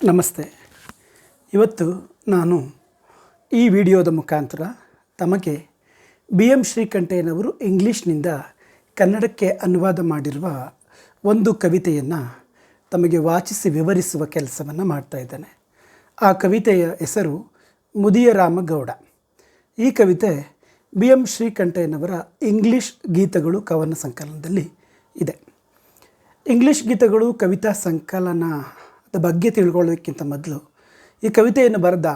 ನಮಸ್ತೆ. ಇವತ್ತು ನಾನು ಈ ವಿಡಿಯೋದ ಮುಖಾಂತರ ತಮಗೆ ಬಿ ಎಂ ಶ್ರೀಕಂಠಯ್ಯನವರು ಇಂಗ್ಲೀಷ್ನಿಂದ ಕನ್ನಡಕ್ಕೆ ಅನುವಾದ ಮಾಡಿರುವ ಒಂದು ಕವಿತೆಯನ್ನು ತಮಗೆ ವಾಚಿಸಿ ವಿವರಿಸುವ ಕೆಲಸವನ್ನು ಮಾಡ್ತಾಯಿದ್ದೇನೆ. ಆ ಕವಿತೆಯ ಹೆಸರು ಮುದಿಯ ರಾಮಗೌಡ. ಈ ಕವಿತೆ ಬಿ ಎಂ ಶ್ರೀಕಂಠಯ್ಯನವರ ಇಂಗ್ಲೀಷ್ ಗೀತಗಳು ಕವನ ಸಂಕಲನದಲ್ಲಿ ಇದೆ. ಇಂಗ್ಲೀಷ್ ಗೀತಗಳು ಕವಿತಾ ಸಂಕಲನದ ಬಗ್ಗೆ ತಿಳ್ಕೊಳ್ಳೋದಕ್ಕಿಂತ ಮೊದಲು ಈ ಕವಿತೆಯನ್ನು ಬರೆದ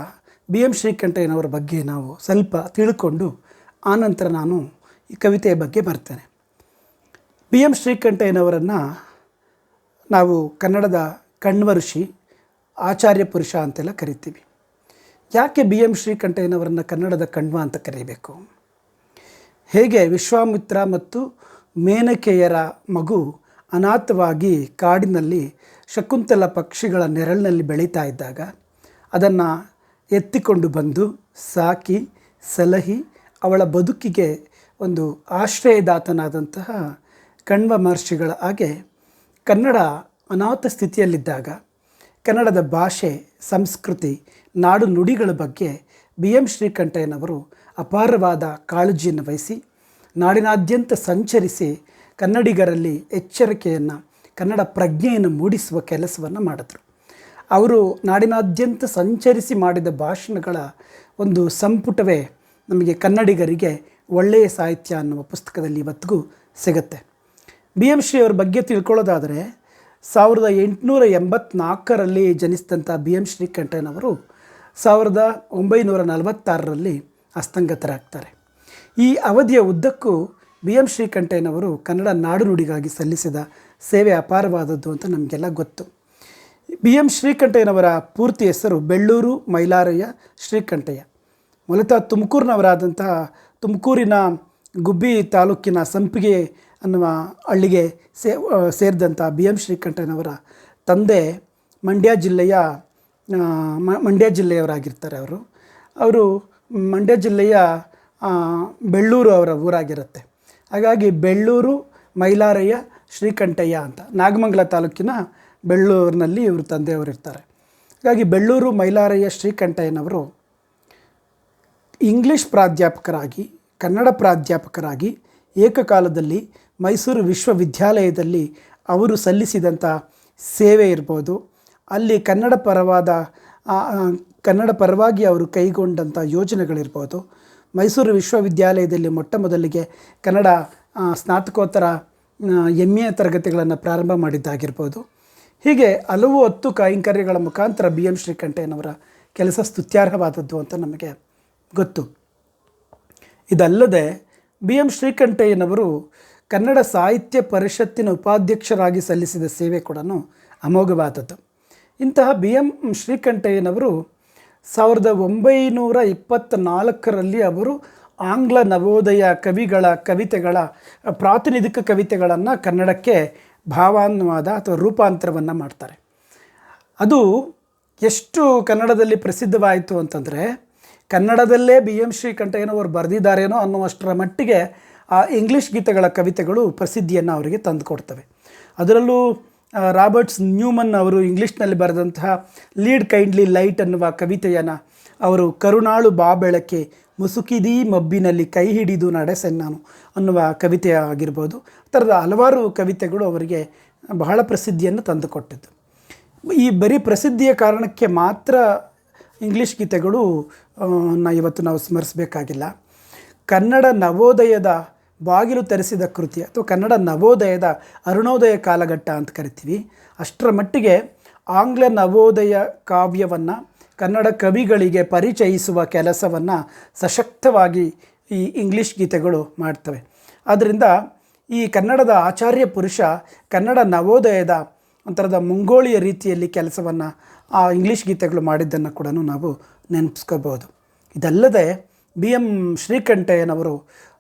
ಬಿ ಎಂ ಶ್ರೀಕಂಠಯ್ಯನವರ ಬಗ್ಗೆ ನಾವು ಸ್ವಲ್ಪ ತಿಳ್ಕೊಂಡು ಆನಂತರ ನಾನು ಈ ಕವಿತೆಯ ಬಗ್ಗೆ ಬರ್ತೇನೆ. ಬಿ ಎಂ ಶ್ರೀಕಂಠಯ್ಯನವರನ್ನು ನಾವು ಕನ್ನಡದ ಕಣ್ವ ಋಷಿ, ಆಚಾರ್ಯ ಪುರುಷ ಅಂತೆಲ್ಲ ಕರಿತೀವಿ. ಯಾಕೆ ಬಿ ಎಂ ಶ್ರೀಕಂಠಯ್ಯನವರನ್ನು ಕನ್ನಡದ ಕಣ್ವ ಅಂತ ಕರೀಬೇಕು? ಹೇಗೆ ವಿಶ್ವಾಮಿತ್ರ ಮತ್ತು ಮೇನಕೆಯರ ಮಗು ಅನಾಥವಾಗಿ ಕಾಡಿನಲ್ಲಿ ಶಕುಂತಲ ಪಕ್ಷಿಗಳ ನೆರಳಿನಲ್ಲಿ ಬೆಳೀತಾ ಇದ್ದಾಗ ಅದನ್ನು ಎತ್ತಿಕೊಂಡು ಬಂದು ಸಾಕಿ ಸಲಹಿ ಅವಳ ಬದುಕಿಗೆ ಒಂದು ಆಶ್ರಯದಾತನಾದಂತಹ ಕಣ್ವ ಮಹರ್ಷಿಗಳ ಹಾಗೆ ಕನ್ನಡ ಅನಾಥ ಸ್ಥಿತಿಯಲ್ಲಿದ್ದಾಗ ಕನ್ನಡದ ಭಾಷೆ, ಸಂಸ್ಕೃತಿ, ನಾಡು ನುಡಿಗಳ ಬಗ್ಗೆ ಬಿ ಎಂ ಶ್ರೀಕಂಠಯ್ಯನವರು ಅಪಾರವಾದ ಕಾಳಜಿಯನ್ನು ವಹಿಸಿ ನಾಡಿನಾದ್ಯಂತ ಸಂಚರಿಸಿ ಕನ್ನಡಿಗರಲ್ಲಿ ಎಚ್ಚರಿಕೆಯನ್ನು, ಕನ್ನಡ ಪ್ರಜ್ಞೆಯನ್ನು ಮೂಡಿಸುವ ಕೆಲಸವನ್ನು ಮಾಡಿದ್ರು. ಅವರು ನಾಡಿನಾದ್ಯಂತ ಸಂಚರಿಸಿ ಮಾಡಿದ ಭಾಷಣಗಳ ಒಂದು ಸಂಪುಟವೇ ನಮಗೆ ಕನ್ನಡಿಗರಿಗೆ ಒಳ್ಳೆಯ ಸಾಹಿತ್ಯ ಅನ್ನುವ ಪುಸ್ತಕದಲ್ಲಿ ಇವತ್ತಿಗೂ ಸಿಗುತ್ತೆ. ಬಿ ಎಂ ಶ್ರೀ ಅವ್ರ ಬಗ್ಗೆ ತಿಳ್ಕೊಳ್ಳೋದಾದರೆ 1884ರಲ್ಲಿ ಜನಿಸಿದಂಥ ಬಿ ಎಂ ಶ್ರೀಕಂಠಯ್ಯನವರು 1946ರಲ್ಲಿ ಅಸ್ತಂಗತರಾಗ್ತಾರೆ. ಈ ಅವಧಿಯ ಉದ್ದಕ್ಕೂ ಬಿ ಎಂ ಶ್ರೀಕಂಠಯ್ಯನವರು ಕನ್ನಡ ನಾಡು ನುಡಿಗಾಗಿ ಸಲ್ಲಿಸಿದ ಸೇವೆ ಅಪಾರವಾದದ್ದು ಅಂತ ನಮಗೆಲ್ಲ ಗೊತ್ತು. ಬಿ ಎಂ ಶ್ರೀಕಂಠಯ್ಯನವರ ಪೂರ್ತಿ ಹೆಸರು ಬೆಳ್ಳೂರು ಮೈಲಾರಯ್ಯ ಶ್ರೀಕಂಠಯ್ಯ. ಮೂಲತಃ ತುಮಕೂರಿನವರಾದಂತಹ ತುಮಕೂರಿನ ಗುಬ್ಬಿ ತಾಲೂಕಿನ ಸಂಪಿಗೆ ಅನ್ನುವ ಹಳ್ಳಿಗೆ ಸೇರಿದಂಥ ಬಿ ಎಂ ಶ್ರೀಕಂಠಯ್ಯನವರ ತಂದೆ ಮಂಡ್ಯ ಜಿಲ್ಲೆಯವರಾಗಿರ್ತಾರೆ. ಅವರು ಮಂಡ್ಯ ಜಿಲ್ಲೆಯ ಬೆಳ್ಳೂರು ಅವರ ಊರಾಗಿರುತ್ತೆ. ಹಾಗಾಗಿ ಬೆಳ್ಳೂರು ಮೈಲಾರಯ್ಯ ಶ್ರೀಕಂಠಯ್ಯ ಅಂತ ನಾಗಮಂಗಲ ತಾಲೂಕಿನ ಬೆಳ್ಳೂರಿನಲ್ಲಿ ಇವರು ತಂದೆಯವರು ಇರ್ತಾರೆ. ಹಾಗಾಗಿ ಬೆಳ್ಳೂರು ಮೈಲಾರಯ್ಯ ಶ್ರೀಕಂಠಯ್ಯನವರು ಇಂಗ್ಲೀಷ್ ಪ್ರಾಧ್ಯಾಪಕರಾಗಿ, ಕನ್ನಡ ಪ್ರಾಧ್ಯಾಪಕರಾಗಿ ಏಕಕಾಲದಲ್ಲಿ ಮೈಸೂರು ವಿಶ್ವವಿದ್ಯಾಲಯದಲ್ಲಿ ಅವರು ಸಲ್ಲಿಸಿದಂಥ ಸೇವೆ ಇರ್ಬೋದು, ಅಲ್ಲಿ ಕನ್ನಡ ಪರವಾಗಿ ಅವರು ಕೈಗೊಂಡಂಥ ಯೋಜನೆಗಳಿರ್ಬೋದು, ಮೈಸೂರು ವಿಶ್ವವಿದ್ಯಾಲಯದಲ್ಲಿ ಮೊಟ್ಟ ಮೊದಲಿಗೆ ಕನ್ನಡ ಸ್ನಾತಕೋತ್ತರ MA ತರಗತಿಗಳನ್ನು ಪ್ರಾರಂಭ ಮಾಡಿದ್ದಾಗಿರ್ಬೋದು. ಹೀಗೆ ಹಲವು ಹೊತ್ತು ಕೈಂಕರ್ಯಗಳ ಮುಖಾಂತರ ಬಿ ಎಂ ಶ್ರೀಕಂಠಯ್ಯನವರ ಕೆಲಸ ಸ್ತುತ್ಯಾರ್ಹವಾದದ್ದು ಅಂತ ನಮಗೆ ಗೊತ್ತು. ಇದಲ್ಲದೆ ಬಿ ಎಂ ಶ್ರೀಕಂಠಯ್ಯನವರು ಕನ್ನಡ ಸಾಹಿತ್ಯ ಪರಿಷತ್ತಿನ ಉಪಾಧ್ಯಕ್ಷರಾಗಿ ಸಲ್ಲಿಸಿದ ಸೇವೆ ಕೂಡ ಅಮೋಘವಾದದ್ದು. ಇಂತಹ ಬಿ ಎಂ ಶ್ರೀಕಂಠಯ್ಯನವರು 1924ರಲ್ಲಿ ಅವರು ಆಂಗ್ಲ ನವೋದಯ ಕವಿತೆಗಳ ಪ್ರಾತಿನಿಧಿಕ ಕವಿತೆಗಳನ್ನು ಕನ್ನಡಕ್ಕೆ ಭಾವಾನುವಾದ ಅಥವಾ ರೂಪಾಂತರವನ್ನು ಮಾಡ್ತಾರೆ. ಅದು ಎಷ್ಟು ಕನ್ನಡದಲ್ಲಿ ಪ್ರಸಿದ್ಧವಾಯಿತು ಅಂತಂದರೆ, ಕನ್ನಡದಲ್ಲೇ ಬಿ ಎಂ ಶ್ರೀಕಂಠಯ್ಯನವರು ಬರೆದಿದ್ದಾರೇನೋ ಅನ್ನುವಷ್ಟರ ಮಟ್ಟಿಗೆ ಆ ಇಂಗ್ಲೀಷ್ ಗೀತೆಗಳ ಕವಿತೆಗಳು ಪ್ರಸಿದ್ಧಿಯನ್ನು ಅವರಿಗೆ ತಂದುಕೊಡ್ತವೆ. ಅದರಲ್ಲೂ ರಾಬರ್ಟ್ಸ್ ನ್ಯೂಮನ್ ಅವರು ಇಂಗ್ಲೀಷ್ನಲ್ಲಿ ಬರೆದಂತಹ ಲೀಡ್ ಕೈಂಡ್ಲಿ ಲೈಟ್ ಅನ್ನುವ ಕವಿತೆಯನ್ನು ಅವರು ಕರುಣಾಳು ಬಾ ಬೆಳಕೆ ಮುಸುಕಿದೀ ಮಬ್ಬಿನಲ್ಲಿ ಕೈ ಹಿಡಿದು ನಡೆಸೆನ್ನಾನು ಅನ್ನುವ ಕವಿತೆ ಆಗಿರ್ಬೋದು. ಆ ಥರದ ಹಲವಾರು ಕವಿತೆಗಳು ಅವರಿಗೆ ಬಹಳ ಪ್ರಸಿದ್ಧಿಯನ್ನು ತಂದುಕೊಟ್ಟಿದ್ದು. ಈ ಬರೀ ಪ್ರಸಿದ್ಧಿಯ ಕಾರಣಕ್ಕೆ ಮಾತ್ರ ಇಂಗ್ಲೀಷ್ ಗೀತೆಗಳು ಇವತ್ತು ನಾವು ಸ್ಮರಿಸಬೇಕಾಗಿಲ್ಲ. ಕನ್ನಡ ನವೋದಯದ ಬಾಗಿಲು ತೆರೆಸಿದ ಕೃತಿ ಅಥವಾ ಕನ್ನಡ ನವೋದಯದ ಅರುಣೋದಯ ಕಾಲಘಟ್ಟ ಅಂತ ಕರಿತೀವಿ. ಅಷ್ಟರ ಮಟ್ಟಿಗೆ ಆಂಗ್ಲ ನವೋದಯ ಕಾವ್ಯವನ್ನು ಕನ್ನಡ ಕವಿಗಳಿಗೆ ಪರಿಚಯಿಸುವ ಕೆಲಸವನ್ನು ಸಶಕ್ತವಾಗಿ ಈ ಇಂಗ್ಲೀಷ್ ಗೀತೆಗಳು ಮಾಡ್ತವೆ. ಆದ್ದರಿಂದ ಈ ಕನ್ನಡದ ಆಚಾರ್ಯ ಪುರುಷ ಕನ್ನಡ ನವೋದಯದ ಒಂಥರದ ಮುಂಗೋಳಿಯ ರೀತಿಯಲ್ಲಿ ಕೆಲಸವನ್ನು ಆ ಇಂಗ್ಲೀಷ್ ಗೀತೆಗಳು ಮಾಡಿದ್ದನ್ನು ಕೂಡ ನಾವು ನೆನಪಿಸ್ಕೋಬೋದು. ಇದಲ್ಲದೆ ಬಿ ಎಂ ಶ್ರೀಕಂಠಯ್ಯನವರು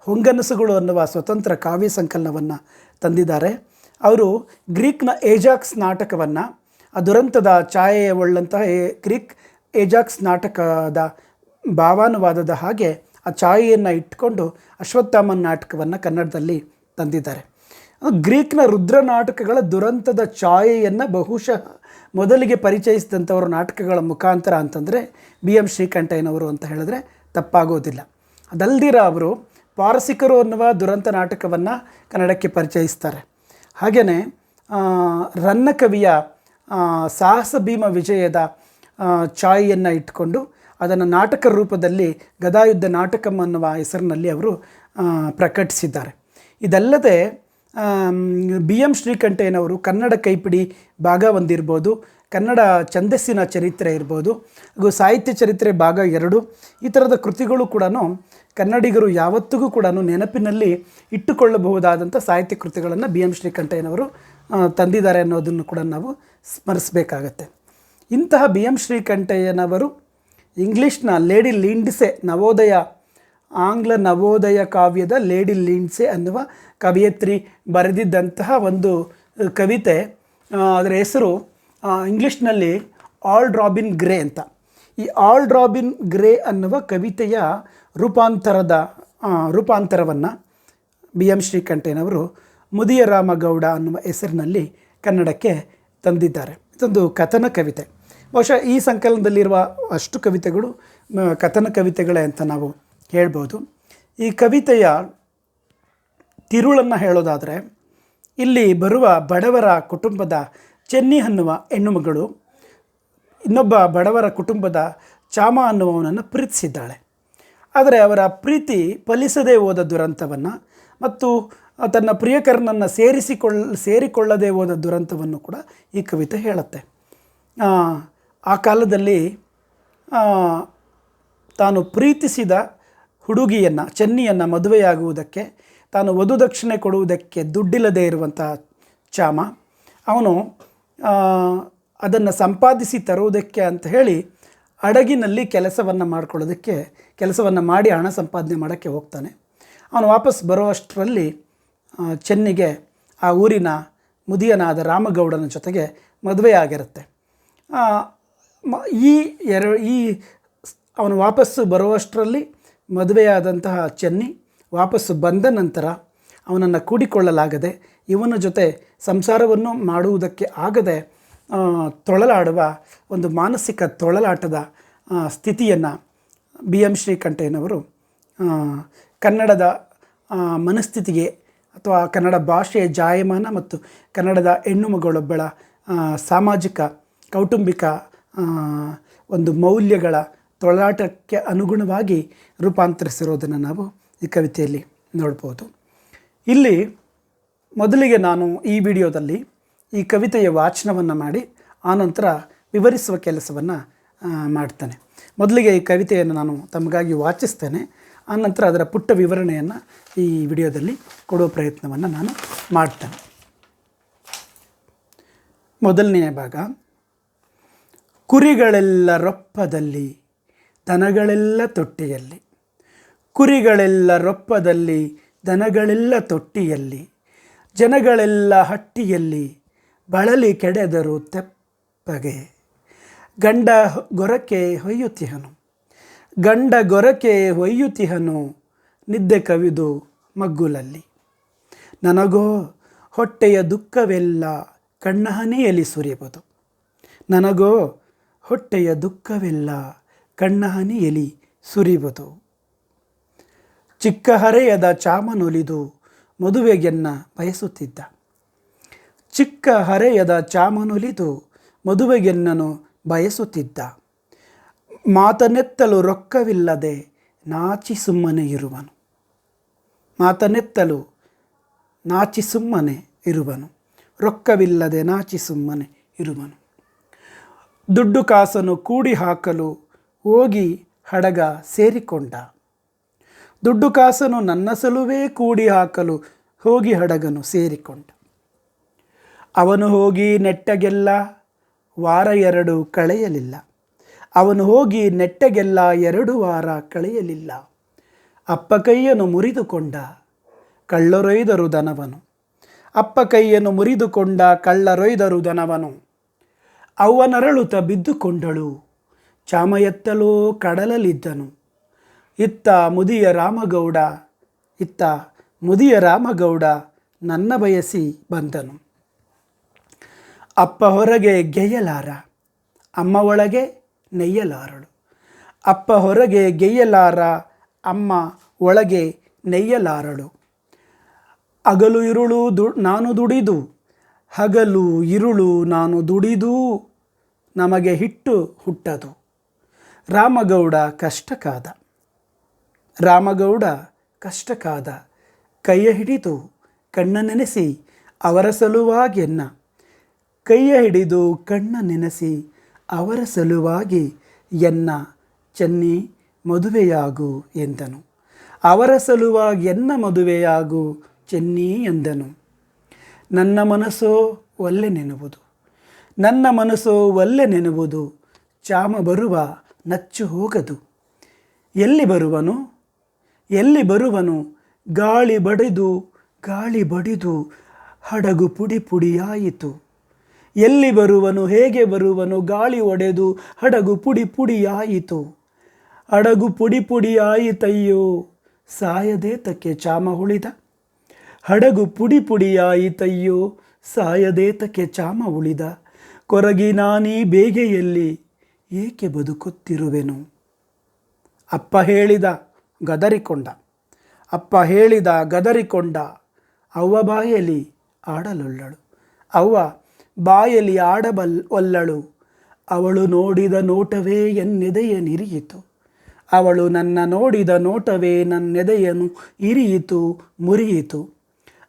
ಹೊಂಗನಸುಗಳು ಅನ್ನುವ ಸ್ವತಂತ್ರ ಕಾವ್ಯ ಸಂಕಲನವನ್ನು ತಂದಿದ್ದಾರೆ. ಅವರು ಗ್ರೀಕ್ನ ಏಜಾಕ್ಸ್ ನಾಟಕವನ್ನು, ಆ ದುರಂತದ ಛಾಯೆಯ ಒಳ್ಳಂತಹ ಗ್ರೀಕ್ ಏಜಾಕ್ಸ್ ನಾಟಕದ ಭಾವಾನುವಾದದ ಹಾಗೆ ಆ ಛಾಯೆಯನ್ನು ಇಟ್ಕೊಂಡು ಅಶ್ವತ್ಥಾಮನ್ ನಾಟಕವನ್ನು ಕನ್ನಡದಲ್ಲಿ ತಂದಿದ್ದಾರೆ. ಗ್ರೀಕ್ನ ರುದ್ರ ನಾಟಕಗಳ ದುರಂತದ ಛಾಯೆಯನ್ನು ಬಹುಶಃ ಮೊದಲಿಗೆ ಪರಿಚಯಿಸಿದಂಥವರು ನಾಟಕಗಳ ಮುಖಾಂತರ ಅಂತಂದರೆ BM ಶ್ರೀಕಂಠಯ್ಯನವರು ಅಂತ ಹೇಳಿದ್ರೆ ತಪ್ಪಾಗೋದಿಲ್ಲ. ಅದಲ್ದಿರ ಅವರು ಪಾರಸಿಕರು ಅನ್ನುವ ದುರಂತ ನಾಟಕವನ್ನು ಕನ್ನಡಕ್ಕೆ ಪರಿಚಯಿಸ್ತಾರೆ. ಹಾಗೆಯೇ ರನ್ನಕವಿಯ ಸಾಹಸ ಭೀಮ ವಿಜಯದ ಛಾಯೆಯನ್ನು ಇಟ್ಕೊಂಡು ಅದನ್ನು ನಾಟಕ ರೂಪದಲ್ಲಿ ಗದಾಯುದ್ಧ ನಾಟಕಂ ಅನ್ನುವ ಹೆಸರಿನಲ್ಲಿ ಅವರು ಪ್ರಕಟಿಸಿದ್ದಾರೆ. ಇದಲ್ಲದೆ BM ಶ್ರೀಕಂಠಯ್ಯನವರು ಕನ್ನಡ ಕೈಪಿಡಿ ಭಾಗ 1 ಇರ್ಬೋದು, ಕನ್ನಡ ಛಂದಸ್ಸಿನ ಚರಿತ್ರೆ ಇರ್ಬೋದು, ಹಾಗೂ ಸಾಹಿತ್ಯ ಚರಿತ್ರೆ ಭಾಗ 2 ಈ ಥರದ ಕೃತಿಗಳು ಕೂಡ ಕನ್ನಡಿಗರು ಯಾವತ್ತಿಗೂ ಕೂಡ ನೆನಪಿನಲ್ಲಿ ಇಟ್ಟುಕೊಳ್ಳಬಹುದಾದಂಥ ಸಾಹಿತ್ಯ ಕೃತಿಗಳನ್ನು BM ಶ್ರೀಕಂಠಯ್ಯನವರು ತಂದಿದ್ದಾರೆ ಅನ್ನೋದನ್ನು ಕೂಡ ನಾವು ಸ್ಮರಿಸಬೇಕಾಗತ್ತೆ. ಇಂತಹ BM ಶ್ರೀಕಂಠಯ್ಯನವರು ಇಂಗ್ಲೀಷ್ನ ಲೇಡಿ ಲಿಂಡ್ಸೆ ಆಂಗ್ಲ ನವೋದಯ ಕಾವ್ಯದ ಲೇಡಿ ಲಿಂಡ್ಸೆ ಅನ್ನುವ ಕವಯತ್ರಿ ಬರೆದಿದ್ದಂತಹ ಒಂದು ಕವಿತೆ, ಅದರ ಹೆಸರು ಇಂಗ್ಲೀಷ್ನಲ್ಲಿ ಆಲ್ಡ್ ರಾಬಿನ್ ಗ್ರೇ ಅಂತ. ಈ ಆಲ್ಡ್ ರಾಬಿನ್ ಗ್ರೇ ಅನ್ನುವ ಕವಿತೆಯ ರೂಪಾಂತರವನ್ನು BM ಶ್ರೀಕಂಠಯ್ಯನವರು ಮುದಿಯ ರಾಮಗೌಡ ಅನ್ನುವ ಹೆಸರಿನಲ್ಲಿ ಕನ್ನಡಕ್ಕೆ ತಂದಿದ್ದಾರೆ. ಇದೊಂದು ಕಥನ ಕವಿತೆ. ಬಹುಶಃ ಈ ಸಂಕಲನದಲ್ಲಿರುವ ಅಷ್ಟು ಕವಿತೆಗಳು ಕಥನ ಕವಿತೆಗಳೇ ಅಂತ ನಾವು ಹೇಳ್ಬೋದು. ಈ ಕವಿತೆಯ ತಿರುಳನ್ನು ಹೇಳೋದಾದರೆ, ಇಲ್ಲಿ ಬರುವ ಬಡವರ ಕುಟುಂಬದ ಚೆನ್ನಿ ಅನ್ನುವ ಹೆಣ್ಣುಮಗಳು ಇನ್ನೊಬ್ಬ ಬಡವರ ಕುಟುಂಬದ ಚಾಮ ಅನ್ನುವವನನ್ನು ಪ್ರೀತಿಸಿದ್ದಾಳೆ. ಆದರೆ ಅವರ ಪ್ರೀತಿ ಫಲಿಸದೇ ಹೋದ ದುರಂತವನ್ನು ಮತ್ತು ತನ್ನ ಪ್ರಿಯಕರನನ್ನು ಸೇರಿಕೊಳ್ಳದೇ ಹೋದ ದುರಂತವನ್ನು ಕೂಡ ಈ ಕವಿತೆ ಹೇಳುತ್ತೆ. ಆ ಕಾಲದಲ್ಲಿ ತಾನು ಪ್ರೀತಿಸಿದ ಹುಡುಗಿಯನ್ನು ಚೆನ್ನಿಯನ್ನು ಮದುವೆಯಾಗುವುದಕ್ಕೆ ತಾನು ವಧುದಕ್ಷಿಣೆ ಕೊಡುವುದಕ್ಕೆ ದುಡ್ಡಿಲ್ಲದೆ ಇರುವಂಥ ಚಾಮ ಅವನು ಅದನ್ನು ಸಂಪಾದಿಸಿ ತರುವುದಕ್ಕೆ ಅಂತ ಹೇಳಿ ಹಡಗಿನಲ್ಲಿ ಕೆಲಸವನ್ನು ಮಾಡಿ ಹಣ ಸಂಪಾದನೆ ಮಾಡೋಕ್ಕೆ ಹೋಗ್ತಾನೆ. ಅವನು ವಾಪಸ್ ಬರುವಷ್ಟರಲ್ಲಿ ಚೆನ್ನಿಗೆ ಆ ಊರಿನ ಮುದಿಯನಾದ ರಾಮಗೌಡನ ಜೊತೆಗೆ ಮದುವೆಯಾಗಿರುತ್ತೆ. ಅವನು ವಾಪಸ್ಸು ಬರುವಷ್ಟರಲ್ಲಿ ಮದುವೆಯಾದಂತಹ ಚೆನ್ನಿ ವಾಪಸ್ಸು ಬಂದ ನಂತರ ಅವನನ್ನು ಕೂಡಿಕೊಳ್ಳಲಾಗದೆ ಇವನ ಜೊತೆ ಸಂಸಾರವನ್ನು ಮಾಡುವುದಕ್ಕೆ ಆಗದೆ ತೊಳಲಾಡುವ ಒಂದು ಮಾನಸಿಕ ತೊಳಲಾಟದ ಸ್ಥಿತಿಯನ್ನು BM ಶ್ರೀಕಂಠಯ್ಯನವರು ಕನ್ನಡದ ಮನಸ್ಥಿತಿಗೆ ಅಥವಾ ಕನ್ನಡ ಭಾಷೆಯ ಜಾಯಮಾನ ಮತ್ತು ಕನ್ನಡದ ಹೆಣ್ಣು ಮಗಳೊಬ್ಬಳ ಸಾಮಾಜಿಕ ಕೌಟುಂಬಿಕ ಒಂದು ಮೌಲ್ಯಗಳ ತೊಳಲಾಟಕ್ಕೆ ಅನುಗುಣವಾಗಿ ರೂಪಾಂತರಿಸಿರೋದನ್ನು ನಾವು ಈ ಕವಿತೆಯಲ್ಲಿ ನೋಡ್ಬೋದು. ಇಲ್ಲಿ ಮೊದಲಿಗೆ ನಾನು ಈ ವಿಡಿಯೋದಲ್ಲಿ ಈ ಕವಿತೆಯ ವಾಚನವನ್ನು ಮಾಡಿ ಆನಂತರ ವಿವರಿಸುವ ಕೆಲಸವನ್ನು ಮಾಡ್ತೇನೆ. ಮೊದಲಿಗೆ ಈ ಕವಿತೆಯನ್ನು ನಾನು ತಮಗಾಗಿ ವಾಚಿಸ್ತೇನೆ, ಆನಂತರ ಅದರ ಪುಟ್ಟ ವಿವರಣೆಯನ್ನು ಈ ವಿಡಿಯೋದಲ್ಲಿ ಕೊಡುವ ಪ್ರಯತ್ನವನ್ನು ನಾನು ಮಾಡ್ತೇನೆ. ಮೊದಲನೆಯ ಭಾಗ. ಕುರಿಗಳೆಲ್ಲ ರೊಪ್ಪದಲ್ಲಿ, ದನಗಳೆಲ್ಲ ತೊಟ್ಟಿಯಲ್ಲಿ. ಕುರಿಗಳೆಲ್ಲ ರೊಪ್ಪದಲ್ಲಿ, ದನಗಳೆಲ್ಲ ತೊಟ್ಟಿಯಲ್ಲಿ. ಜನಗಳೆಲ್ಲ ಹಟ್ಟಿಯಲ್ಲಿ, ಬಳಲಿ ಕೆಡೆದರು ತೆಪ್ಪಗೆ. ಗಂಡ ಗೊರಕೆ ಹೊಯ್ಯುತಿಹನು, ನಿದ್ದೆ ಕವಿದು ಮಗ್ಗುಲಲ್ಲಿ. ನನಗೋ ಹೊಟ್ಟೆಯ ದುಃಖವೆಲ್ಲ ಕಣ್ಣ ಹನಿಯಲ್ಲಿ ಸುರಿಯುವುದು. ನನಗೋ ಹೊಟ್ಟೆಯ ದುಃಖವೆಲ್ಲ ಕಣ್ಣ ಹನಿಯಲ್ಲಿ ಸುರಿಯುವುದು. ಚಿಕ್ಕ ಹರೆಯದ ಚಾಮನೊಲಿದು ಮದುವೆಗೆನ್ನ ಬಯಸುತ್ತಿದ್ದ. ಚಿಕ್ಕ ಹರೆಯದ ಚಾಮನೊಲಿದು ಮದುವೆಗೆನ್ನನು ಬಯಸುತ್ತಿದ್ದ. ಮಾತನೆತ್ತಲು ರೊಕ್ಕವಿಲ್ಲದೆ ನಾಚಿ ಸುಮ್ಮನೆ ಇರುವನು. ಮಾತನೆತ್ತಲು ನಾಚಿ ಸುಮ್ಮನೆ ಇರುವನು, ರೊಕ್ಕವಿಲ್ಲದೆ ನಾಚಿ ಸುಮ್ಮನೆ ಇರುವನು. ದುಡ್ಡು ಕಾಸನ್ನು ಕೂಡಿ ಹಾಕಲು ಹೋಗಿ ಹಡಗ ಸೇರಿಕೊಂಡ. ದುಡ್ಡು ಕಾಸನ್ನು ನನ್ನ ಸಲುವೇ ಕೂಡಿ ಹಾಕಲು ಹೋಗಿ ಹಡಗನು ಸೇರಿಕೊಂಡ. ಅವನು ಹೋಗಿ ನೆಟ್ಟಗೆಲ್ಲ ವಾರ 2 ಕಳೆಯಲಿಲ್ಲ. ಅವನು ಹೋಗಿ ನೆಟ್ಟಗೆಲ್ಲ 2 ವಾರ ಕಳೆಯಲಿಲ್ಲ. ಅಪ್ಪ ಕೈಯನ್ನು ಮುರಿದುಕೊಂಡ ಕಳ್ಳರೊಯ್ದರು ದನವನು. ಅಪ್ಪ ಕೈಯನ್ನು ಮುರಿದುಕೊಂಡ ಕಳ್ಳರೊಯ್ದರು ದನವನು. ಅವ್ವನರಳುತ್ತ ಬಿದ್ದುಕೊಂಡಳು, ಚಾಮ ಎತ್ತಲೋ ಕಡಲಲ್ಲಿದ್ದನು. ಇತ್ತ ಮುದಿಯ ರಾಮಗೌಡ ನನ್ನ ಬಯಸಿ ಬಂದನು. ಅಪ್ಪ ಹೊರಗೆ ಗೆಯ್ಯಲಾರ, ಅಮ್ಮ ಒಳಗೆ ನೆಯ್ಯಲಾರಳು. ಅಪ್ಪ ಹೊರಗೆ ಗೆಯ್ಯಲಾರ, ಅಮ್ಮ ಒಳಗೆ ನೆಯ್ಯಲಾರಳು. ಹಗಲು ಇರುಳು ನಾನು ದುಡಿದು, ಹಗಲು ಇರುಳು ನಾನು ದುಡಿದು, ನಮಗೆ ಹಿಟ್ಟು ಹುಟ್ಟದು. ರಾಮಗೌಡ ಕಷ್ಟಕಾದ, ರಾಮಗೌಡ ಕಷ್ಟಕಾದ, ಕೈಯ ಹಿಡಿದು ಕಣ್ಣ ನೆನೆಸಿ ಅವರ ಸಲುವಾಗಿ ಎನ್ನ, ಕೈಯ ಹಿಡಿದು ಕಣ್ಣ ನೆನೆಸಿ ಅವರ ಸಲುವಾಗಿ ಎನ್ನ, ಚೆನ್ನಿ ಮದುವೆಯಾಗು ಎಂದನು. ಅವರ ಸಲುವಾಗಿ ಎನ್ನ ಮದುವೆಯಾಗು ಚೆನ್ನಿ ಎಂದನು. ನನ್ನ ಮನಸ್ಸೋ ಒಲ್ಲೆ ನೆನುವುದು, ನನ್ನ ಮನಸ್ಸೋ ಒಲ್ಲೆ ನೆನುವುದು, ಚಾಮ ಬರುವ ನಚ್ಚು ಹೋಗದು. ಎಲ್ಲಿ ಬರುವನು, ಎಲ್ಲಿ ಬರುವನು, ಗಾಳಿ ಬಡಿದು ಗಾಳಿ ಬಡಿದು ಹಡಗು ಪುಡಿ ಪುಡಿಯಾಯಿತು. ಎಲ್ಲಿ ಬರುವನು, ಹೇಗೆ ಬರುವನು, ಗಾಳಿ ಒಡೆದು ಹಡಗು ಪುಡಿ ಪುಡಿಯಾಯಿತು. ಹಡಗು ಪುಡಿ ಪುಡಿಯಾಯಿತಯ್ಯೋ, ಸಾಯದೆ ತಕ್ಕೆ ಚಾಮ ಉಳಿದ. ಹಡಗು ಪುಡಿ ಪುಡಿಯಾಯಿತಯ್ಯೋ, ಸಾಯದೆ ತಕ್ಕೆ ಚಾಮ ಉಳಿದ. ಕೊರಗಿ ನಾನೀ ಬೇಗೆಯಲ್ಲಿ ಏಕೆ ಬದುಕುತ್ತಿರುವೆನು. ಅಪ್ಪ ಹೇಳಿದ ಗದರಿಕೊಂಡ, ಅಪ್ಪ ಹೇಳಿದ ಗದರಿಕೊಂಡ. ಅವ್ವ ಬಾಯಲ್ಲಿ ಆಡಲೊಲ್ಲಳು, ಅವ್ವ ಬಾಯಲ್ಲಿ ಒಲ್ಲಳು. ಅವಳು ನೋಡಿದ ನೋಟವೇ ಎನ್ನೆದೆಯ ನಿರಿಯಿತು, ಅವಳು ನನ್ನ ನೋಡಿದ ನೋಟವೇ ನನ್ನೆದೆಯನ್ನು ಇರಿಯಿತು ಮುರಿಯಿತು.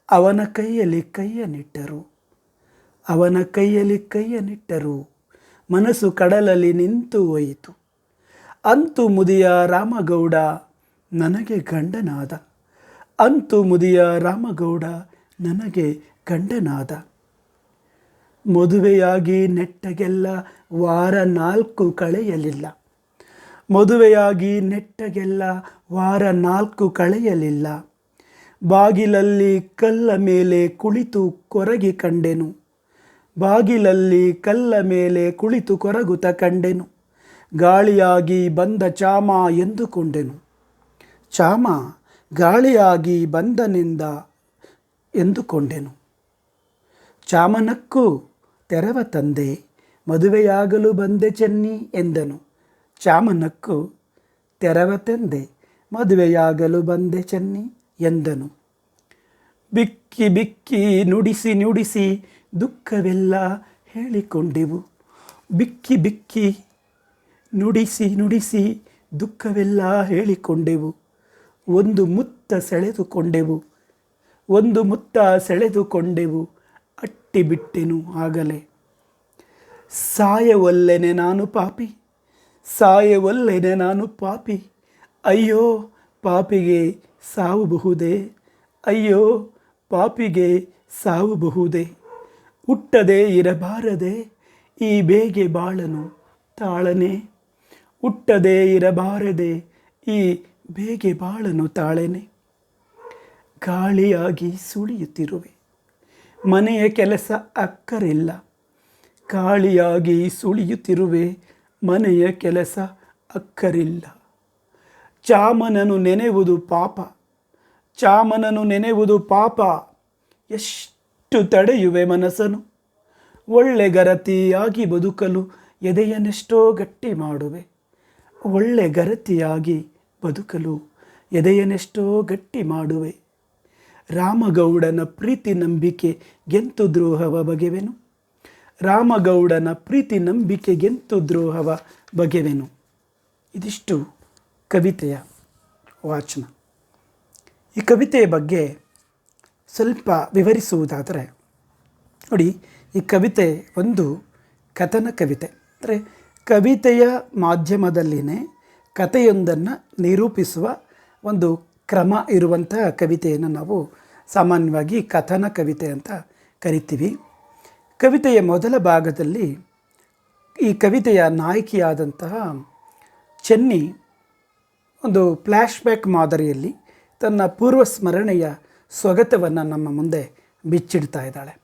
ಅವನ ಕೈಯಲ್ಲಿ ಕೈಯನ್ನಿಟ್ಟರು, ಅವನ ಕೈಯಲ್ಲಿ ಕೈಯನ್ನಿಟ್ಟರು, ಮನಸ್ಸು ಕಡಲಲ್ಲಿ ನಿಂತು ಹೋಯಿತು. ಅಂತೂ ಮುದಿಯ ರಾಮಗೌಡ ನನಗೆ ಗಂಡನಾದ, ಅಂತೂ ಮುದಿಯ ರಾಮಗೌಡ ನನಗೆ ಗಂಡನಾದ. ಮದುವೆಯಾಗಿ ನೆಟ್ಟಗೆಲ್ಲ ವಾರ 4 ಕಳೆಯಲಿಲ್ಲ, ಮದುವೆಯಾಗಿ ನೆಟ್ಟಗೆಲ್ಲ ವಾರ 4 ಕಳೆಯಲಿಲ್ಲ. ಬಾಗಿಲಲ್ಲಿ ಕಲ್ಲ ಮೇಲೆ ಕುಳಿತು ಕೊರಗಿ ಕಂಡೆನು, ಬಾಗಿಲಲ್ಲಿ ಕಲ್ಲ ಮೇಲೆ ಕುಳಿತು ಕೊರಗುತ್ತ ಕಂಡೆನು. ಗಾಳಿಯಾಗಿ ಬಂದ ಚಾಮ ಎಂದುಕೊಂಡೆನು, ಚಾಮ ಗಾಳಿಯಾಗಿ ಬಂದನೆಂದ ಎಂದುಕೊಂಡೆನು. ಚಾಮನಕ್ಕೂ ತೆರವ ತಂದೆ, ಮದುವೆಯಾಗಲು ಬಂದೆ ಚೆನ್ನಿ ಎಂದನು. ಚಾಮನಕ್ಕೂ ತೆರವ ತಂದೆ, ಮದುವೆಯಾಗಲು ಬಂದೆ ಚೆನ್ನಿ ಎಂದನು. ಬಿಕ್ಕಿ ಬಿಕ್ಕಿ ನುಡಿಸಿ ನುಡಿಸಿ ದುಃಖವೆಲ್ಲ ಹೇಳಿಕೊಂಡೆವು, ಬಿಕ್ಕಿ ಬಿಕ್ಕಿ ನುಡಿಸಿ ನುಡಿಸಿ ದುಃಖವೆಲ್ಲ ಹೇಳಿಕೊಂಡೆವು. ಒಂದು ಮುತ್ತ ಸೆಳೆದುಕೊಂಡೆವು, ಒಂದು ಮುತ್ತ ಸೆಳೆದುಕೊಂಡೆವು, ಅಟ್ಟಿ ಬಿಟ್ಟೆನು ಆಗಲೇ. ಸಾಯವಲ್ಲೆನೆ ನಾನು ಪಾಪಿ, ಸಾಯವಲ್ಲೆನೆ ನಾನು ಪಾಪಿ. ಅಯ್ಯೋ ಪಾಪಿಗೆ ಸಾವು ಬಹುದೇ, ಅಯ್ಯೋ ಪಾಪಿಗೆ ಸಾವು ಬಹುದೇ. ಹುಟ್ಟದೆ ಇರಬಾರದೆ ಈ ಬೇಗೆ ಬಾಳನು ತಾಳನೆ, ಹುಟ್ಟದೆ ಇರಬಾರದೆ ಈ ಬೇಗೆ ಬಾಳನು ತಾಳೆನೆ. ಗಾಳಿಯಾಗಿ ಸುಳಿಯುತ್ತಿರುವೆ, ಮನೆಯ ಕೆಲಸ ಅಕ್ಕರಿಲ್ಲ. ಗಾಳಿಯಾಗಿ ಸುಳಿಯುತ್ತಿರುವೆ, ಮನೆಯ ಕೆಲಸ ಅಕ್ಕರಿಲ್ಲ. ಚಾಮನನು ನೆನೆಯುವುದು ಪಾಪ, ಚಾಮನನು ನೆನೆಯುವುದು ಪಾಪ. ಎಷ್ಟು ತಡೆಯುವೆ ಮನಸ್ಸನು, ಒಳ್ಳೆ ಗರತಿಯಾಗಿ ಬದುಕಲು ಎದೆಯನ್ನೆಷ್ಟೋ ಗಟ್ಟಿ ಮಾಡುವೆ. ಒಳ್ಳೆ ಗರತಿಯಾಗಿ ಬದುಕಲು ಎದೆಯನ್ನೆಷ್ಟೋ ಗಟ್ಟಿ ಮಾಡುವೆ. ರಾಮಗೌಡನ ಪ್ರೀತಿ ನಂಬಿಕೆ ಗೆಂತು ದ್ರೋಹವ ಬಗೆವೆನು, ರಾಮಗೌಡನ ಪ್ರೀತಿ ನಂಬಿಕೆ ಗೆಂತು ದ್ರೋಹವ ಬಗೆವೆನು. ಇದಿಷ್ಟು ಕವಿತೆಯ ವಾಚನ. ಈ ಕವಿತೆಯ ಬಗ್ಗೆ ಸ್ವಲ್ಪ ವಿವರಿಸುವುದಾದರೆ ನೋಡಿ, ಈ ಕವಿತೆ ಒಂದು ಕಥನ ಕವಿತೆ. ಅಂದರೆ ಕವಿತೆಯ ಮಾಧ್ಯಮದಲ್ಲಿನೇ ಕಥೆಯೊಂದನ್ನು ನಿರೂಪಿಸುವ ಒಂದು ಕ್ರಮ ಇರುವಂತಹ ಕವಿತೆಯನ್ನು ನಾವು ಸಾಮಾನ್ಯವಾಗಿ ಕಥನ ಕವಿತೆ ಅಂತ ಕರಿತೀವಿ. ಕವಿತೆಯ ಮೊದಲ ಭಾಗದಲ್ಲಿ ಈ ಕವಿತೆಯ ನಾಯಕಿಯಾದಂತಹ ಚೆನ್ನಿ ಒಂದು ಫ್ಲ್ಯಾಶ್ಬ್ಯಾಕ್ ಮಾದರಿಯಲ್ಲಿ ತನ್ನ ಪೂರ್ವ ಸ್ಮರಣೆಯ ಸ್ವಗತವನ್ನು ನಮ್ಮ ಮುಂದೆ ಬಿಚ್ಚಿಡ್ತಾ ಇದ್ದಾಳೆ.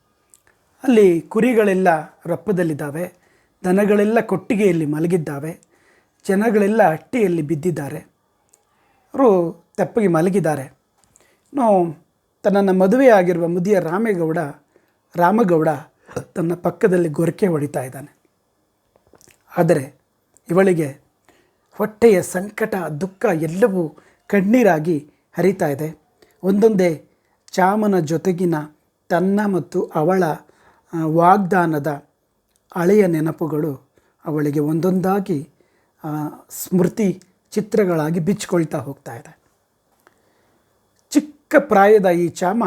ಅಲ್ಲಿ ಕುರಿಗಳೆಲ್ಲ ರಪ್ಪದಲ್ಲಿದ್ದಾವೆ, ದನಗಳೆಲ್ಲ ಕೊಟ್ಟಿಗೆಯಲ್ಲಿ ಮಲಗಿದ್ದಾವೆ, ಜನಗಳೆಲ್ಲ ಹಟ್ಟಿಯಲ್ಲಿ ಬಿದ್ದಿದ್ದಾರೆ, ಅವರು ತೆಪ್ಪಗೆ ಮಲಗಿದ್ದಾರೆ. ತನ್ನನ್ನು ಮದುವೆಯಾಗಿರುವ ಮುದಿಯ ರಾಮಗೌಡ ತನ್ನ ಪಕ್ಕದಲ್ಲಿ ಗೊರಕೆ ಹೊಡಿತಾ ಇದ್ದಾನೆ. ಆದರೆ ಇವಳಿಗೆ ಹೊಟ್ಟೆಯ ಸಂಕಟ, ದುಃಖ ಎಲ್ಲವೂ ಕಣ್ಣೀರಾಗಿ ಹರಿತಾ ಇದೆ. ಒಂದೊಂದೇ ಚಾಮನ ಜೊತೆಗಿನ ತನ್ನ ಮತ್ತು ಅವಳ ವಾಗ್ದಾನದ ಹಳೆಯ ನೆನಪುಗಳು ಅವಳಿಗೆ ಒಂದೊಂದಾಗಿ ಸ್ಮೃತಿ ಚಿತ್ರಗಳಾಗಿ ಬಿಚ್ಚಿಕೊಳ್ತಾ ಹೋಗ್ತಾ ಇದೆ. ಚಿಕ್ಕ ಪ್ರಾಯದ ಈ ಚಾಮ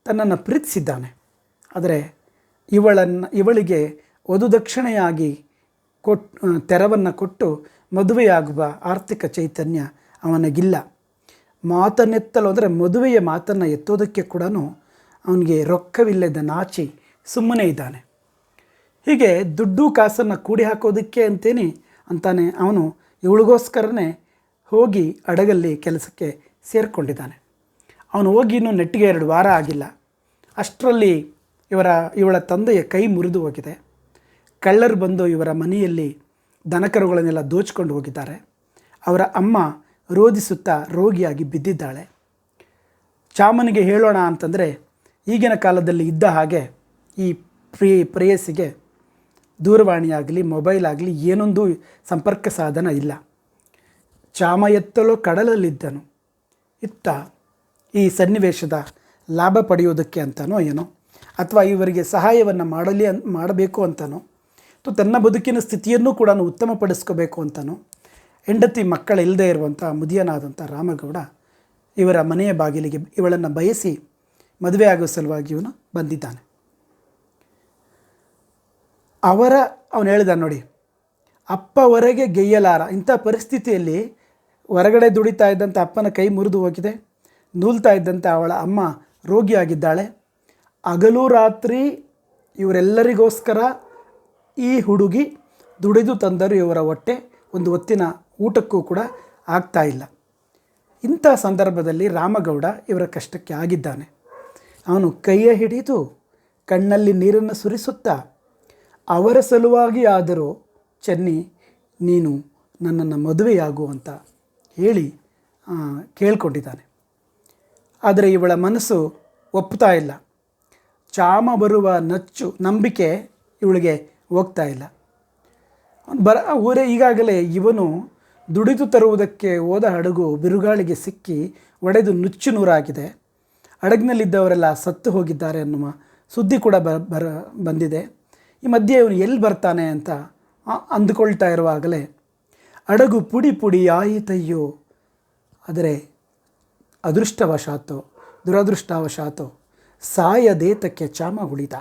ತನ್ನನ್ನು ಪ್ರೀತಿಸಿದ್ದಾನೆ. ಆದರೆ ಇವಳಿಗೆ ವಧುದಕ್ಷಿಣೆಯಾಗಿ ತೆರವನ್ನು ಕೊಟ್ಟು ಮದುವೆಯಾಗುವ ಆರ್ಥಿಕ ಚೈತನ್ಯ ಅವನಿಗಿಲ್ಲ. ಮಾತನ್ನೆತ್ತಲು ಅಂದರೆ ಮದುವೆಯ ಮಾತನ್ನು ಎತ್ತೋದಕ್ಕೆ ಕೂಡ ಅವನಿಗೆ ರೊಕ್ಕವಿಲ್ಲದ ನಾಚಿ ಸುಮ್ಮನೆ ಇದ್ದಾನೆ. ಹೀಗೆ ದುಡ್ಡು ಕಾಸನ್ನು ಕೂಡಿ ಹಾಕೋದಕ್ಕೆ ಅಂತಾನೆ ಅವನು ಇವಳಿಗೋಸ್ಕರನೇ ಹೋಗಿ ಹಡಗಲ್ಲಿ ಕೆಲಸಕ್ಕೆ ಸೇರಿಕೊಂಡಿದ್ದಾನೆ. ಅವನು ಹೋಗಿ ಇನ್ನೂ ನೆಟ್ಟಿಗೆ 2 ವಾರ ಆಗಿಲ್ಲ. ಅಷ್ಟರಲ್ಲಿ ಇವಳ ತಂದೆಯ ಕೈ ಮುರಿದು ಹೋಗಿದೆ. ಕಳ್ಳರು ಬಂದು ಇವರ ಮನೆಯಲ್ಲಿ ದನಕರುಗಳನ್ನೆಲ್ಲ ದೋಚಿಕೊಂಡು ಹೋಗಿದ್ದಾರೆ. ಅವರ ಅಮ್ಮ ರೋಧಿಸುತ್ತಾ ರೋಗಿಯಾಗಿ ಬಿದ್ದಿದ್ದಾಳೆ. ಚಾಮನಿಗೆ ಹೇಳೋಣ ಅಂತಂದರೆ ಈಗಿನ ಕಾಲದಲ್ಲಿ ಇದ್ದ ಹಾಗೆ ಈ ಪ್ರೇಯಸಿಗೆ ದೂರವಾಣಿಯಾಗಲಿ ಮೊಬೈಲ್ ಆಗಲಿ ಏನೊಂದು ಸಂಪರ್ಕ ಸಾಧನ ಇಲ್ಲ. ಚಾಮ ಎತ್ತಲೋ ಕಡಲಲ್ಲಿದ್ದನು. ಇತ್ತ ಈ ಸನ್ನಿವೇಶದ ಲಾಭ ಪಡೆಯೋದಕ್ಕೆ ಅಂತನೋ ಏನೋ, ಅಥವಾ ಇವರಿಗೆ ಸಹಾಯವನ್ನು ಮಾಡಬೇಕು ಅಂತನೋ, ಅಥವಾ ತನ್ನ ಬದುಕಿನ ಸ್ಥಿತಿಯನ್ನು ಕೂಡ ಉತ್ತಮಪಡಿಸ್ಕೋಬೇಕು ಅಂತನೋ, ಹೆಂಡತಿ ಮಕ್ಕಳಿಲ್ಲದೆ ಇರುವಂಥ ಮುದಿಯನಾದಂಥ ರಾಮಗೌಡ ಇವರ ಮನೆಯ ಬಾಗಿಲಿಗೆ ಇವಳನ್ನು ಬಯಸಿ ಮದುವೆ ಆಗೋ ಸಲುವಾಗಿ ಇವನು ಬಂದಿದ್ದಾನೆ. ಅವನು ಹೇಳಿದ ನೋಡಿ, ಅಪ್ಪ ಹೊರಗೆ ಗೆಯ್ಯಲಾರ. ಇಂಥ ಪರಿಸ್ಥಿತಿಯಲ್ಲಿ ಹೊರಗಡೆ ದುಡಿತಾ ಇದ್ದಂಥ ಅಪ್ಪನ ಕೈ ಮುರಿದು ಹೋಗಿದೆ. ನೂಲ್ತಾ ಇದ್ದಂಥ ಅವಳ ಅಮ್ಮ ರೋಗಿಯಾಗಿದ್ದಾಳೆ. ಹಗಲು ರಾತ್ರಿ ಇವರೆಲ್ಲರಿಗೋಸ್ಕರ ಈ ಹುಡುಗಿ ದುಡಿದು ತಂದರೂ ಇವರ ಹೊಟ್ಟೆ ಒಂದು ಹೊತ್ತಿನ ಊಟಕ್ಕೂ ಕೂಡ ಆಗ್ತಾ ಇಲ್ಲ. ಇಂಥ ಸಂದರ್ಭದಲ್ಲಿ ರಾಮಗೌಡ ಇವರ ಕಷ್ಟಕ್ಕೆ ಆಗಿದ್ದಾನೆ. ಅವನು ಕೈಯ ಹಿಡಿದು ಕಣ್ಣಲ್ಲಿ ನೀರನ್ನು ಸುರಿಸುತ್ತಾ, ಅವರ ಸಲುವಾಗಿ ಆದರೂ ಚೆನ್ನಿ ನೀನು ನನ್ನನ್ನು ಮದುವೆಯಾಗು ಅಂತ ಹೇಳಿ ಕೇಳ್ಕೊಂಡಿದ್ದಾನೆ. ಆದರೆ ಇವಳ ಮನಸ್ಸು ಒಪ್ತಾ ಇಲ್ಲ. ಚಾಮ ಬರುವ ನಂಬಿಕೆ ಇವಳಿಗೆ ಹೋಗ್ತಾ ಇಲ್ಲ. ಈಗಾಗಲೇ ಇವನು ದುಡಿದು ತರುವುದಕ್ಕೆ ಹೋದ ಹಡಗು ಬಿರುಗಾಳಿಗೆ ಸಿಕ್ಕಿ ಒಡೆದು ನುಚ್ಚು ನೂರಾಗಿದೆ. ಹಡಗಿನಲ್ಲಿದ್ದವರೆಲ್ಲ ಸತ್ತು ಹೋಗಿದ್ದಾರೆ ಅನ್ನುವ ಸುದ್ದಿ ಕೂಡ ಬಂದಿದೆ. ಈ ಮಧ್ಯೆ ಇವನು ಎಲ್ಲಿ ಬರ್ತಾನೆ ಅಂತ ಅಂದುಕೊಳ್ತಾ ಇರುವಾಗಲೇ ಹಡಗು ಪುಡಿ ಪುಡಿ ಆಯಿತಯ್ಯೋ. ಆದರೆ ದುರದೃಷ್ಟವಶಾತೋ ಸಾಯದೇತಕ್ಕೆ ಚಾಮ ಉಳಿದ.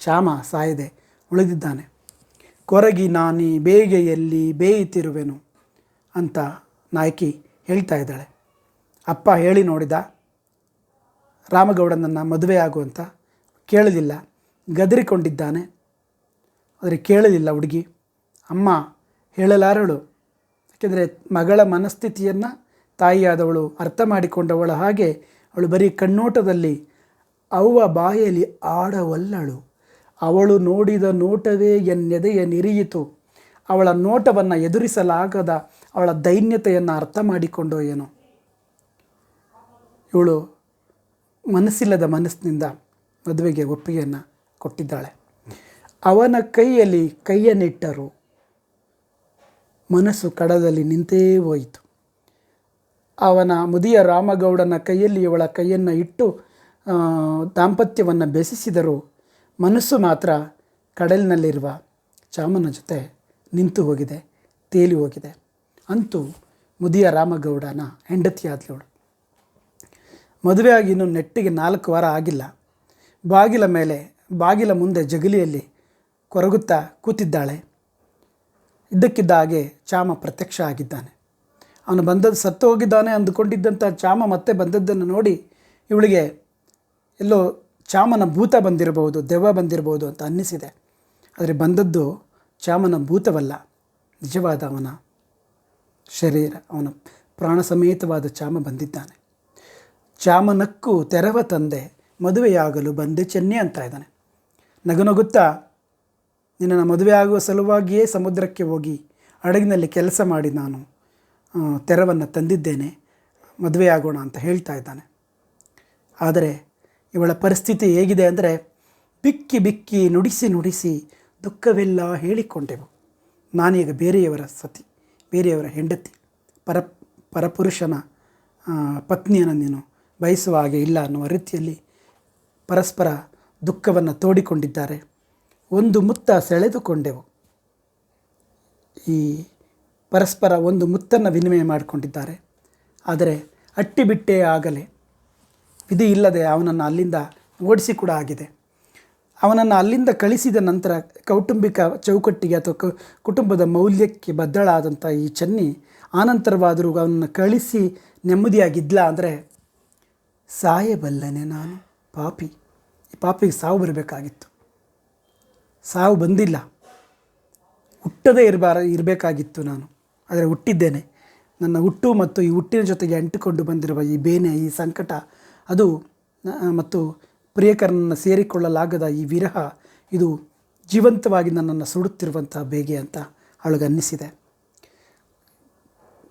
ಚಾಮ ಸಾಯದೆ ಉಳಿದಿದ್ದಾನೆ. ಕೊರಗಿ ನಾನಿ ಬೇಗೆಯಲ್ಲಿ ಬೇಯುತ್ತಿರುವೆನು ಅಂತ ನಾಯಕಿ ಹೇಳ್ತಾ ಇದ್ದಾಳೆ. ಅಪ್ಪ ಹೇಳಿ ನೋಡಿದ ರಾಮಗೌಡನನ್ನು ಮದುವೆಯಾಗುವಂತ, ಕೇಳಲಿಲ್ಲ, ಗದರಿಕೊಂಡಿದ್ದಾನೆ. ಆದರೆ ಕೇಳಲಿಲ್ಲ ಹುಡುಗಿ. ಅಮ್ಮ ಹೇಳಲಾರಳು. ಯಾಕೆಂದರೆ ಮಗಳ ಮನಸ್ಥಿತಿಯನ್ನು ತಾಯಿಯಾದವಳು ಅರ್ಥ ಮಾಡಿಕೊಂಡವಳ ಹಾಗೆ ಅವಳು ಬರೀ ಕಣ್ಣೋಟದಲ್ಲಿ ಅವ್ವ ಬಾಯಲ್ಲಿ ಆಡವಲ್ಲಳು. ಅವಳು ನೋಡಿದ ನೋಟವೇ ಎನ್ನೆದೆಯ ನಿರಿಯಿತು. ಅವಳ ನೋಟವನ್ನು ಎದುರಿಸಲಾಗದ ಅವಳ ದೈನ್ಯತೆಯನ್ನು ಅರ್ಥ ಮಾಡಿಕೊಂಡೋ ಏನೋ. ಇವಳು ಮನಸ್ಸಿಲ್ಲದ ಮನಸ್ಸಿನಿಂದ ಮದುವೆಗೆ ಒಪ್ಪಿಗೆಯನ್ನು ಕೊಟ್ಟಿದ್ದಾಳೆ. ಅವನ ಕೈಯಲ್ಲಿ ಕೈಯನ್ನಿಟ್ಟರು. ಮನಸ್ಸು ಕಡದಲ್ಲಿ ನಿಂತೇ ಹೋಯಿತು. ಅವನ ಮುದಿಯ ರಾಮಗೌಡನ ಕೈಯಲ್ಲಿ ಇವಳ ಕೈಯನ್ನು ಇಟ್ಟು ದಾಂಪತ್ಯವನ್ನು ಬೆಸೆಸಿದರು. ಮನಸ್ಸು ಮಾತ್ರ ಕಡಲಿನಲ್ಲಿರುವ ಚಾಮನ ಜೊತೆ ನಿಂತು ಹೋಗಿದೆ, ತೇಲಿ ಹೋಗಿದೆ. ಅಂತೂ ಮುದಿಯ ರಾಮಗೌಡನ ಹೆಂಡತಿಯಾದವಳು. ಮದುವೆಯಾಗಿ ಇನ್ನೂ ನೆಟ್ಟಿಗೆ 4 ವಾರ ಆಗಿಲ್ಲ. ಬಾಗಿಲ ಮುಂದೆ ಜಗಲಿಯಲ್ಲಿ ಕೊರಗುತ್ತಾ ಕೂತಿದ್ದಾಳೆ. ಇದ್ದಕ್ಕಿದ್ದ ಹಾಗೆ ಚಾಮ ಪ್ರತ್ಯಕ್ಷ ಆಗಿದ್ದಾನೆ. ಅವನು ಸತ್ತು ಹೋಗಿದ್ದಾನೆ ಅಂದುಕೊಂಡಿದ್ದಂಥ ಚಾಮ ಮತ್ತೆ ಬಂದದ್ದನ್ನು ನೋಡಿ ಇವಳಿಗೆ ಎಲ್ಲೋ ಚಾಮನ ಭೂತ ಬಂದಿರಬಹುದು, ದೆವ್ವ ಬಂದಿರಬಹುದು ಅಂತ ಅನ್ನಿಸಿದೆ. ಆದರೆ ಬಂದದ್ದು ಚಾಮನ ಭೂತವಲ್ಲ, ನಿಜವಾದ ಅವನ ಶರೀರ, ಅವನ ಪ್ರಾಣ ಸಮೇತವಾದ ಚಾಮ ಬಂದಿದ್ದಾನೆ. ಚಾಮನಕ್ಕೂ ತೆರವ ತಂದೆ ಮದುವೆಯಾಗಲು ಬಂದೆ ಚೆನ್ನಿ ಅಂತ ಇದ್ದಾನೆ. ನಗುನಗುತ್ತಾ ನಿನ್ನನ್ನು ಮದುವೆಯಾಗುವ ಸಲುವಾಗಿಯೇ ಸಮುದ್ರಕ್ಕೆ ಹೋಗಿ ಹಡಗಿನಲ್ಲಿ ಕೆಲಸ ಮಾಡಿ ನಾನು ತೆರವನ್ನು ತಂದಿದ್ದೇನೆ, ಮದುವೆಯಾಗೋಣ ಅಂತ ಹೇಳ್ತಾ ಇದ್ದಾನೆ. ಆದರೆ ಇವಳ ಪರಿಸ್ಥಿತಿ ಹೇಗಿದೆ ಅಂದರೆ ಬಿಕ್ಕಿ ಬಿಕ್ಕಿ ನುಡಿಸಿ ನುಡಿಸಿ ದುಃಖವೆಲ್ಲ ಹೇಳಿಕೊಂಡೆವು. ನಾನೀಗ ಬೇರೆಯವರ ಸತಿ, ಬೇರೆಯವರ ಹೆಂಡತಿ, ಪರಪುರುಷನ ಪತ್ನಿಯನ್ನು ನೀನು ಬಯಸುವ ಹಾಗೆ ಇಲ್ಲ ಅನ್ನುವ ರೀತಿಯಲ್ಲಿ ಪರಸ್ಪರ ದುಃಖವನ್ನು ತೋಡಿಕೊಂಡಿದ್ದಾರೆ. ಒಂದು ಮುತ್ತ ಸೆಳೆದುಕೊಂಡೆವು. ಈ ಪರಸ್ಪರ ಒಂದು ಮುತ್ತನ್ನು ವಿನಿಮಯ ಮಾಡಿಕೊಂಡಿದ್ದಾರೆ. ಆದರೆ ಅಟ್ಟಿಬಿಟ್ಟೇ ಆಗಲೇ ವಿಧಿ ಇಲ್ಲದೆ ಅವನನ್ನು ಅಲ್ಲಿಂದ ಓಡಿಸಿ ಕೂಡ ಆಗಿದೆ. ಅವನನ್ನು ಅಲ್ಲಿಂದ ಕಳಿಸಿದ ನಂತರ ಕೌಟುಂಬಿಕ ಚೌಕಟ್ಟಿಗೆ ಅಥವಾ ಕುಟುಂಬದ ಮೌಲ್ಯಕ್ಕೆ ಬದ್ಧಳಾದಂಥ ಈ ಚೆನ್ನಿ ಆನಂತರವಾದರೂ ಅವನನ್ನು ಕಳಿಸಿ ನೆಮ್ಮದಿಯಾಗಿದ್ಲ ಅಂದರೆ ಸಾಯಬಲ್ಲನೆ ನಾನು ಪಾಪಿ. ಈ ಪಾಪಿಗೆ ಸಾವು ಬರಬೇಕಾಗಿತ್ತು, ಸಾವು ಬಂದಿಲ್ಲ. ಹುಟ್ಟದೇ ಇರಬೇಕಾಗಿತ್ತು ನಾನು, ಆದರೆ ಹುಟ್ಟಿದ್ದೇನೆ. ನನ್ನ ಹುಟ್ಟು ಮತ್ತು ಈ ಹುಟ್ಟಿನ ಜೊತೆಗೆ ಅಂಟಿಕೊಂಡು ಬಂದಿರುವ ಈ ಬೇನೆ, ಈ ಸಂಕಟ, ಅದು ಮತ್ತು ಪ್ರಿಯಕರನನ್ನು ಸೇರಿಕೊಳ್ಳಲಾಗದ ಈ ವಿರಹ, ಇದು ಜೀವಂತವಾಗಿ ನನ್ನನ್ನು ಸುಡುತ್ತಿರುವಂಥ ಬೇಗೆ ಅಂತ ಅವಳಿಗೆ ಅನ್ನಿಸಿದೆ.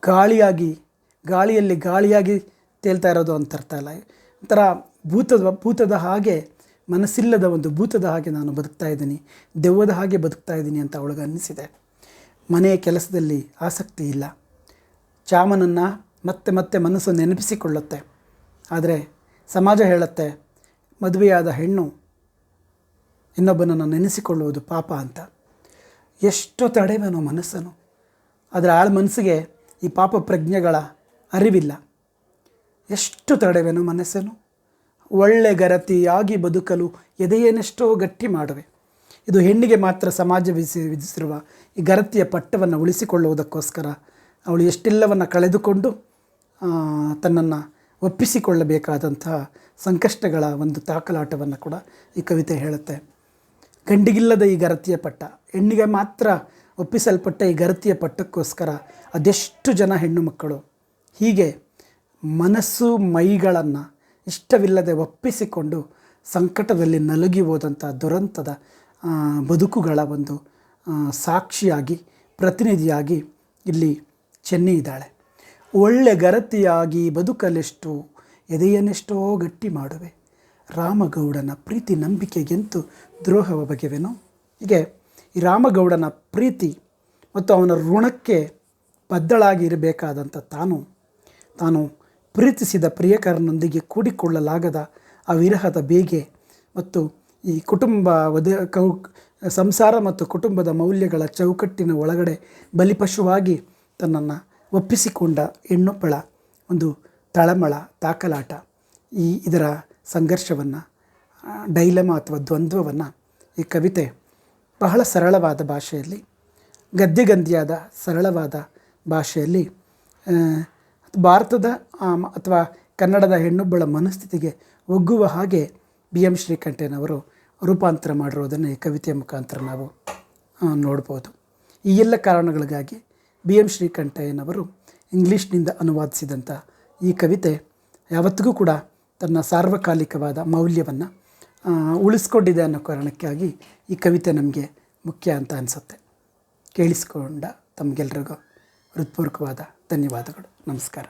ಗಾಳಿಯಲ್ಲಿ ಗಾಳಿಯಾಗಿ ತೇಲ್ತಾ ಇರೋದು ಅಂತ ಅರ್ಥ ಅಲ್ಲ. ಒಂಥರ ಭೂತದ ಹಾಗೆ, ಮನಸ್ಸಿಲ್ಲದ ಒಂದು ಭೂತದ ಹಾಗೆ ನಾನು ಬದುಕ್ತಾ ಇದ್ದೀನಿ, ದೆವ್ವದ ಹಾಗೆ ಬದುಕ್ತಾ ಇದ್ದೀನಿ ಅಂತ ಅವಳಿಗೆ ಅನ್ನಿಸಿದೆ. ಮನೆಯ ಕೆಲಸದಲ್ಲಿ ಆಸಕ್ತಿ ಇಲ್ಲ. ಚಾಮನನ್ನು ಮತ್ತೆ ಮತ್ತೆ ಮನಸ್ಸು ನೆನಪಿಸಿಕೊಳ್ಳುತ್ತೆ. ಆದರೆ ಸಮಾಜ ಹೇಳುತ್ತೆ ಮದುವೆಯಾದ ಹೆಣ್ಣು ಇನ್ನೊಬ್ಬನನ್ನು ನೆನೆಸಿಕೊಳ್ಳುವುದು ಪಾಪ ಅಂತ. ಎಷ್ಟು ತಡೆವೇನೋ ಮನಸ್ಸನ್ನು. ಆದರೆ ಆಳ ಮನಸ್ಸಿಗೆ ಈ ಪಾಪ ಪ್ರಜ್ಞೆಗಳ ಅರಿವಿಲ್ಲ. ಎಷ್ಟು ತಡೆವೇನೋ ಮನಸ್ಸನ್ನು. ಒಳ್ಳೆ ಗರತಿಯಾಗಿ ಬದುಕಲು ಎದೆಯೇನೆಷ್ಟೋ ಗಟ್ಟಿ ಮಾಡುವೆ. ಇದು ಹೆಣ್ಣಿಗೆ ಮಾತ್ರ ಸಮಾಜ ವಿಧಿಸಿರುವ ಈ ಗರತಿಯ ಪಟ್ಟವನ್ನು ಉಳಿಸಿಕೊಳ್ಳುವುದಕ್ಕೋಸ್ಕರ ಅವಳು ಎಷ್ಟೆಲ್ಲವನ್ನು ಕಳೆದುಕೊಂಡು ತನ್ನನ್ನು ಒಪ್ಪಿಸಿಕೊಳ್ಳಬೇಕಾದಂತಹ ಸಂಕಷ್ಟಗಳ ಒಂದು ತಾಕಲಾಟವನ್ನು ಕೂಡ ಈ ಕವಿತೆ ಹೇಳುತ್ತೆ. ಗಂಡಿಗಿಲ್ಲದ ಈ ಗರತಿಯ ಪಟ್ಟ, ಹೆಣ್ಣಿಗೆ ಮಾತ್ರ ಒಪ್ಪಿಸಲ್ಪಟ್ಟ ಈ ಗರತಿಯ ಪಟ್ಟಕ್ಕೋಸ್ಕರ ಅದೆಷ್ಟು ಜನ ಹೆಣ್ಣು ಮಕ್ಕಳು ಹೀಗೆ ಮನಸ್ಸು ಮೈಗಳನ್ನು ಇಷ್ಟವಿಲ್ಲದೆ ಒಪ್ಪಿಸಿಕೊಂಡು ಸಂಕಟದಲ್ಲಿ ನಲುಗಿ ಹೋದಂಥ ದುರಂತದ ಬದುಕುಗಳ ಒಂದು ಸಾಕ್ಷಿಯಾಗಿ, ಪ್ರತಿನಿಧಿಯಾಗಿ ಇಲ್ಲಿ ಚೆನ್ನಿ ಇದ್ದಾಳೆ. ಒಳ್ಳೆ ಗರತಿಯಾಗಿ ಬದುಕಲೆಷ್ಟು ಎದೆಯನ್ನೆಷ್ಟೋ ಗಟ್ಟಿ ಮಾಡುವೆ, ರಾಮಗೌಡನ ಪ್ರೀತಿ ನಂಬಿಕೆಗೆಂತು ದ್ರೋಹವ ಬಗೆವೆನೋ. ಹೀಗೆ ಈ ರಾಮಗೌಡನ ಪ್ರೀತಿ ಮತ್ತು ಅವನ ಋಣಕ್ಕೆ ಬದ್ಧಳಾಗಿ ಇರಬೇಕಾದಂಥ ತಾನು ಪ್ರೀತಿಸಿದ ಪ್ರಿಯಕರನೊಂದಿಗೆ ಕೂಡಿಕೊಳ್ಳಲಾಗದ ಆ ವಿರಹದ ಬೇಗೆ ಮತ್ತು ಈ ಸಂಸಾರ ಮತ್ತು ಕುಟುಂಬದ ಮೌಲ್ಯಗಳ ಚೌಕಟ್ಟಿನ ಒಳಗಡೆ ಬಲಿಪಶುವಾಗಿ ತನ್ನನ್ನು ಒಪ್ಪಿಸಿಕೊಂಡ ಹೆಣ್ಣೊಬ್ಬಳ ಒಂದು ತಳಮಳ, ತಾಕಲಾಟ, ಇದರ ಸಂಘರ್ಷವನ್ನು, ಡೈಲಮ ಅಥವಾ ದ್ವಂದ್ವವನ್ನು ಈ ಕವಿತೆ ಬಹಳ ಸರಳವಾದ ಭಾಷೆಯಲ್ಲಿ, ಗದ್ಯಗಂದಿಯಾದ ಸರಳವಾದ ಭಾಷೆಯಲ್ಲಿ ಭಾರತದ ಅಥವಾ ಕನ್ನಡದ ಹೆಣ್ಣೊಬ್ಬಳ ಮನಸ್ಥಿತಿಗೆ ಒಗ್ಗುವ ಹಾಗೆ BM ಶ್ರೀಕಂಠಯ್ಯನವರು ರೂಪಾಂತರ ಮಾಡಿರೋದನ್ನು ಈ ಕವಿತೆಯ ಮುಖಾಂತರ ನಾವು ನೋಡ್ಬೋದು. ಈ ಎಲ್ಲ ಕಾರಣಗಳಿಗಾಗಿ BM ಶ್ರೀಕಂಠಯ್ಯನವರು ಇಂಗ್ಲೀಷ್ನಿಂದ ಅನುವಾದಿಸಿದಂಥ ಈ ಕವಿತೆ ಯಾವತ್ತಿಗೂ ಕೂಡ ತನ್ನ ಸಾರ್ವಕಾಲಿಕವಾದ ಮೌಲ್ಯವನ್ನು ಉಳಿಸ್ಕೊಂಡಿದೆ ಅನ್ನೋ ಕಾರಣಕ್ಕಾಗಿ ಈ ಕವಿತೆ ನಮಗೆ ಮುಖ್ಯ ಅಂತ ಅನಿಸುತ್ತೆ. ಕೇಳಿಸ್ಕೊಂಡ ತಮಗೆಲ್ರಿಗೂ ಹೃತ್ಪೂರ್ವಕವಾದ ಧನ್ಯವಾದಗಳು. ನಮಸ್ಕಾರ.